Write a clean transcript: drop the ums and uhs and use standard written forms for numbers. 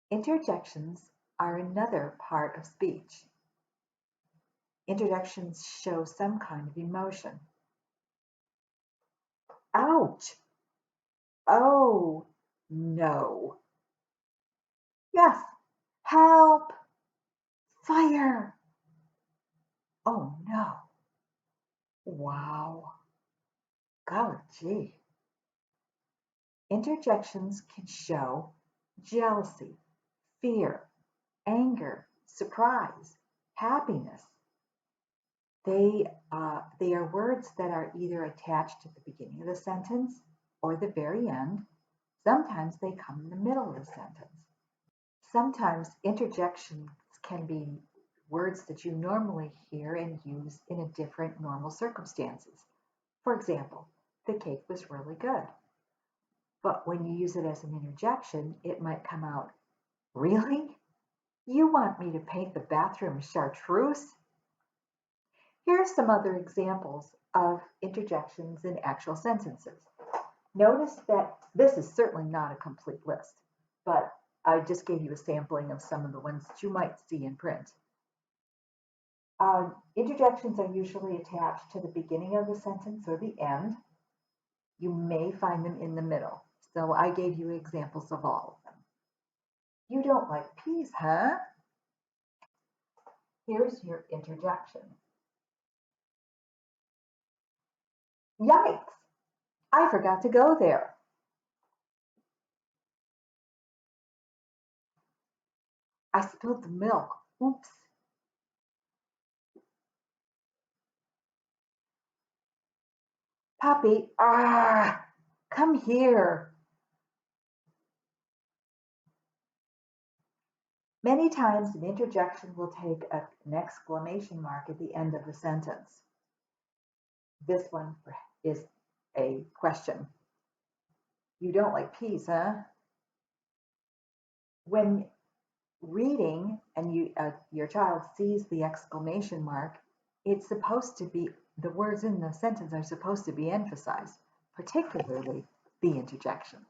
Interjections are another part of speech. Interjections show some kind of emotion. Ouch! Oh, no. Yes. Help! Fire! Oh, no. Wow. Golly gee. Interjections can show jealousy, fear, anger, surprise, happiness. They are words that are either attached at the beginning of the sentence or the very end. Sometimes they come in the middle of the sentence. Sometimes interjections can be words that you normally hear and use in a different normal circumstances. For example, the cake was really good. But when you use it as an interjection, it might come out, really? You want me to paint the bathroom chartreuse? Here are some other examples of interjections in actual sentences. Notice that this is certainly not a complete list, but I just gave you a sampling of some of the ones that you might see in print. Interjections are usually attached to the beginning of the sentence or the end. You may find them in the middle. So I gave you examples of all of them. You don't like peas, huh? Here's your interjection. Yikes! I forgot to go there. I spilled the milk. Oops. Puppy, come here. Many times an interjection will take an exclamation mark at the end of the sentence. This one is a question. You don't like peas, huh? When reading and your child sees the exclamation mark, it's supposed to be, the words in the sentence are supposed to be emphasized, particularly the interjections.